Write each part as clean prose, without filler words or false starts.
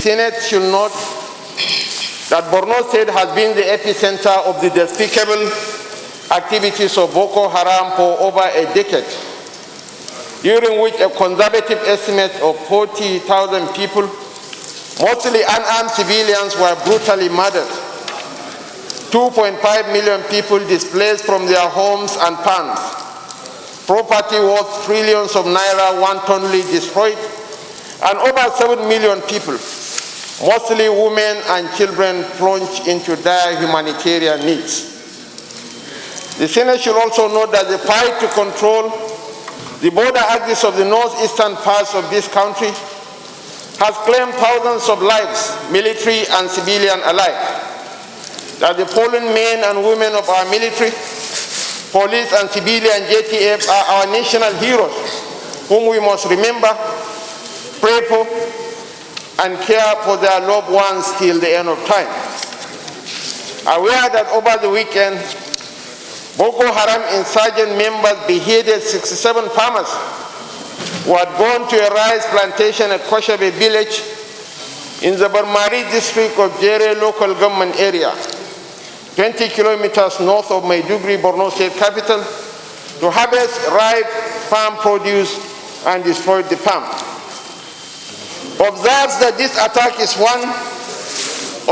Senate should note that Borno State has been the epicenter of the despicable activities of Boko Haram for over a decade, during which a conservative estimate of 40,000 people, mostly unarmed civilians, were brutally murdered. 2.5 million people displaced from their homes and farms. Property worth trillions of naira wantonly destroyed, and over 7 million people, mostly women and children, plunged into dire humanitarian needs. The Senate should also note that the fight to control the border axis of the northeastern parts of this country has claimed thousands of lives, military and civilian alike. That the fallen men and women of our military, police and civilian JTF are our national heroes, whom we must remember, pray for, and care for their loved ones till the end of time. Aware that over the weekend, Boko Haram insurgent members beheaded 67 farmers who had gone to a rice plantation at Koshabe village in the Zabarmari district of Jere local government area, 20 kilometers north of Maiduguri, Borno State capital, to harvest ripe farm produce and destroy the farm. Observes that this attack is one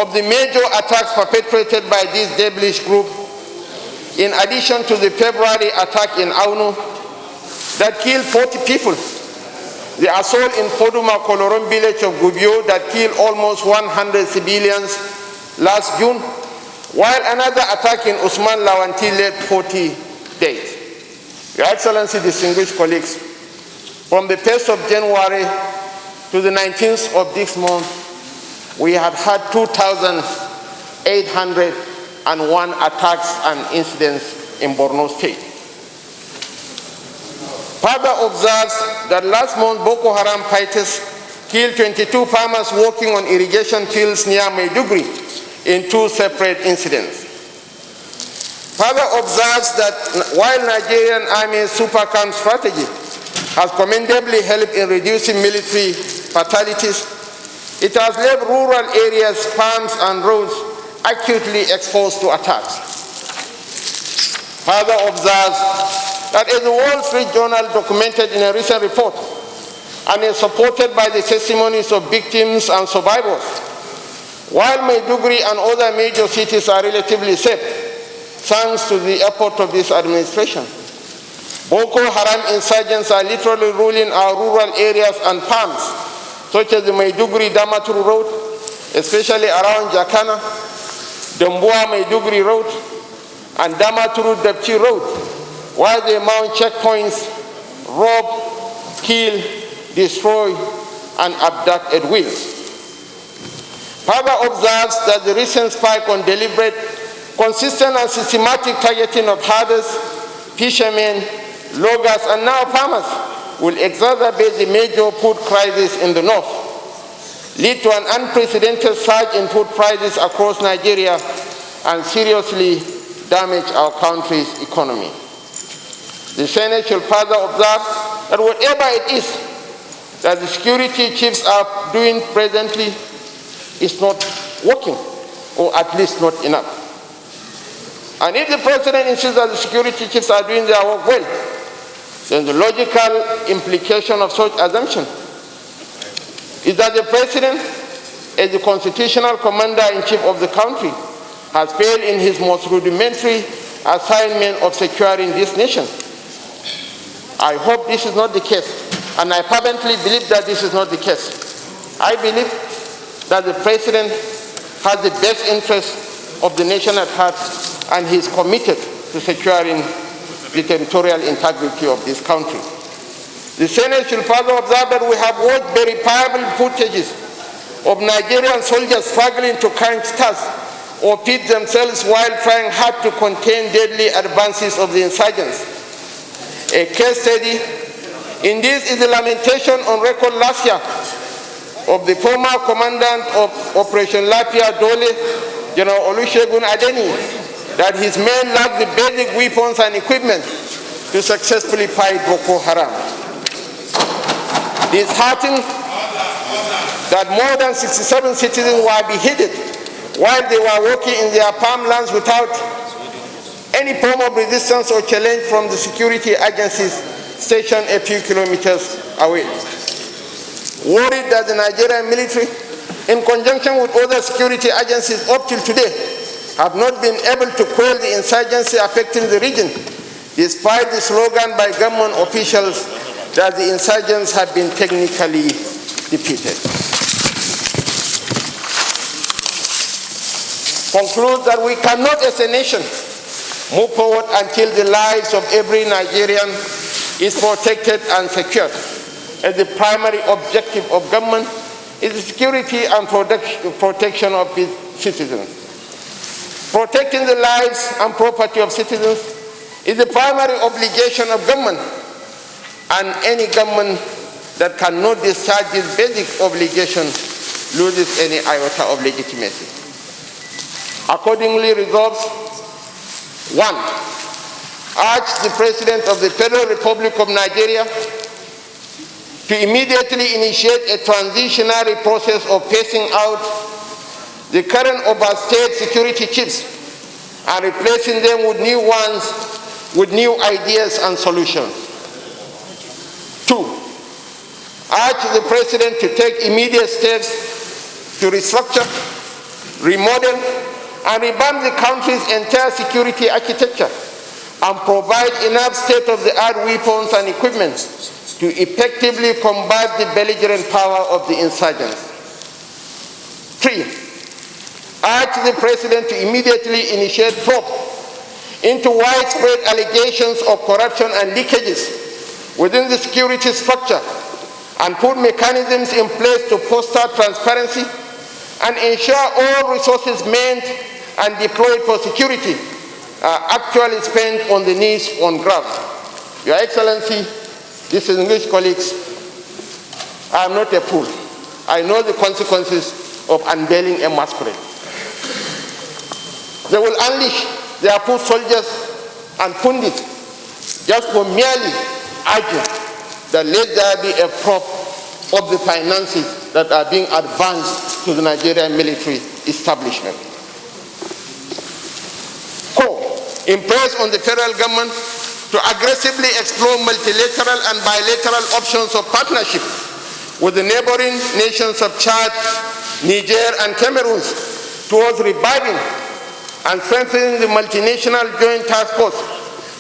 of the major attacks perpetrated by this devilish group, in addition to the February attack in Auno that killed 40 people, the assault in Poduma Kolorom village of Gubio that killed almost 100 civilians last June, while another attack in Usman Lawanti led 40 days. Your Excellency, distinguished colleagues, from the 1st of January to the 19th of this month, we have had 2,801 attacks and incidents in Borno State. Further observes that last month Boko Haram fighters killed 22 farmers working on irrigation fields near Maiduguri in 2 separate incidents. Further observes that while Nigerian Army's super camp strategy has commendably helped in reducing military fatalities, it has left rural areas, farms and roads acutely exposed to attacks. Further observes that as the Wall Street Journal documented in a recent report, and is supported by the testimonies of victims and survivors, while Maiduguri and other major cities are relatively safe, thanks to the effort of this administration, Boko Haram insurgents are literally ruling our rural areas and farms, such as the Maiduguri-Damaturu Road, especially around Jakana, Dambua Maiduguri Road, and Damaturu-Dapchi Road, while they mount checkpoints, rob, kill, destroy, and abduct at will. Further observes that the recent spike on deliberate, consistent and systematic targeting of herders, fishermen, loggers, and now farmers will exacerbate the major food crisis in the north, lead to an unprecedented surge in food prices across Nigeria, and seriously damage our country's economy. The Senate shall further observe that whatever it is that the security chiefs are doing presently is not working, or at least not enough. And if the President insists that the security chiefs are doing their work well, then the logical implication of such assumption is that the President, as the constitutional commander-in-chief of the country, has failed in his most rudimentary assignment of securing this nation. I hope this is not the case, and I fervently believe that this is not the case. I believe that the President has the best interest of the nation at heart, and he is committed to securing the territorial integrity of this country. The Senate should further observe that we have watched verifiable footages of Nigerian soldiers struggling to quench thirst or feed themselves while trying hard to contain deadly advances of the insurgents. A case study in this is the lamentation on record last year of the former commandant of Operation Lapia Dole, General Olusegun Adeni, that his men lack the basic weapons and equipment to successfully fight Boko Haram. that more than 67 citizens were beheaded while they were working in their farmlands without any form of resistance or challenge from the security agencies stationed a few kilometers away. Worried that the Nigerian military, in conjunction with other security agencies up till today, have not been able to quell the insurgency affecting the region, despite the slogan by government officials that the insurgents have been technically defeated. Conclude that we cannot, as a nation, move forward until the lives of every Nigerian is protected and secured. As the primary objective of government is the security and protection of its citizens. Protecting the lives and property of citizens is the primary obligation of government, and any government that cannot discharge this basic obligation loses any iota of legitimacy. Accordingly, resolves: 1. Urge the President of the Federal Republic of Nigeria to immediately initiate a transitionary process of phasing out the current overstayed security chiefs and replacing them with new ones with new ideas and solutions. 2. Urge the President to take immediate steps to restructure, remodel, and revamp the country's entire security architecture and provide enough state-of-the-art weapons and equipment to effectively combat the belligerent power of the insurgents. 3. Urge the President to immediately initiate probe into widespread allegations of corruption and leakages within the security structure and put mechanisms in place to foster transparency and ensure all resources meant and deployed for security are actually spent on the needs on ground. Your Excellency, distinguished colleagues, I am not a fool. I know the consequences of unveiling a masquerade. They will unleash their foot soldiers and pundits just for merely arguing that let there be a prop of the finances that are being advanced to the Nigerian military establishment. 4. Impress on the federal government to aggressively explore multilateral and bilateral options of partnership with the neighboring nations of Chad, Niger, and Cameroon towards reviving and strengthening the multinational joint task force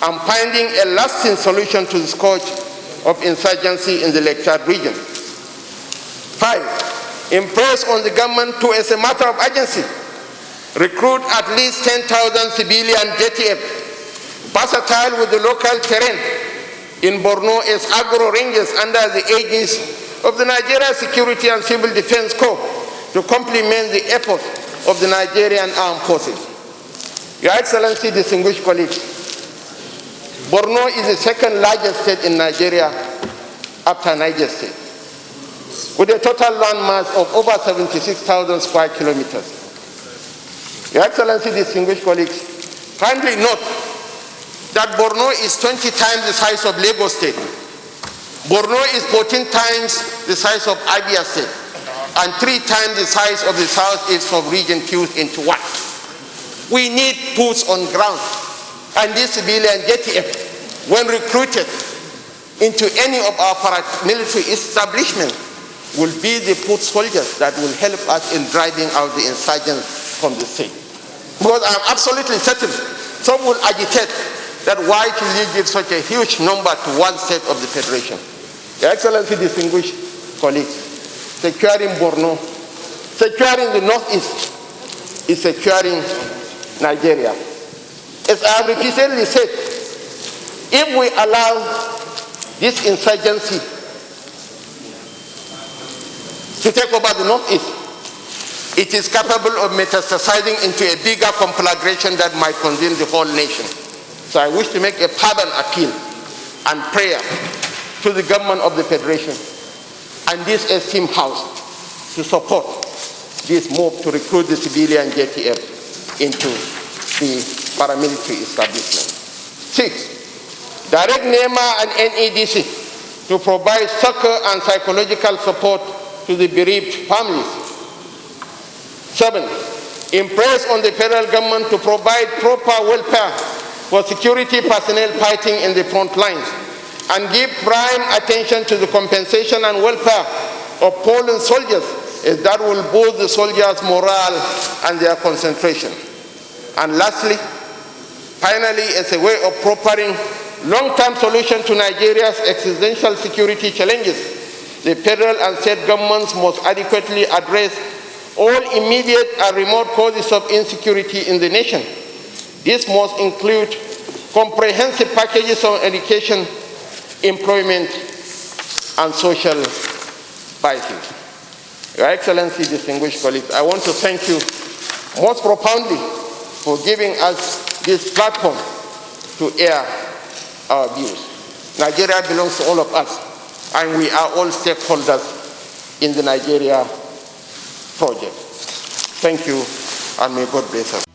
and finding a lasting solution to the scourge of insurgency in the Lake Chad region. 5. Impress on the government to, as a matter of urgency, recruit at least 10,000 civilian JTF versatile with the local terrain in Borno as agro rangers under the aegis of the Nigeria Security and Civil Defense Corps to complement the efforts of the Nigerian Armed Forces. Your Excellency, distinguished colleagues, Borno is the second largest state in Nigeria after Niger State, with a total landmass of over 76,000 square kilometers. Your Excellency, distinguished colleagues, kindly note that Borno is 20 times the size of Lagos State. Borno is 14 times the size of Abia State, and 3 times the size of the southeast of region fused into one. We need boots on ground, and this civilian JTF, when recruited into any of our paramilitary establishments, will be the foot soldiers that will help us in driving out the insurgents from the state. Because I'm absolutely certain some will agitate that why should you give such a huge number to one state of the Federation? Your Excellency, distinguished colleagues, securing Borno, securing the Northeast is securing Nigeria. As I have repeatedly said, if we allow this insurgency to take over the Northeast, it is capable of metastasizing into a bigger conflagration that might consume the whole nation. So I wish to make a fervent appeal and prayer to the government of the Federation and this esteemed House to support this move to recruit the civilian JTF into the paramilitary establishment. 6. Direct NEMA and NEDC to provide succor and psychological support to the bereaved families. 7, impress on the federal government to provide proper welfare for security personnel fighting in the front lines and give prime attention to the compensation and welfare of fallen soldiers, as that will boost the soldiers' morale and their concentration. And lastly, finally, as a way of providing long-term solution to Nigeria's existential security challenges, the federal and state governments must adequately address all immediate and remote causes of insecurity in the nation. This must include comprehensive packages of education, employment, and social fighting. Your Excellency, distinguished colleagues, I want to thank you most profoundly for giving us this platform to air our views. Nigeria belongs to all of us, and we are all stakeholders in the Nigeria project. Thank you, and may God bless us.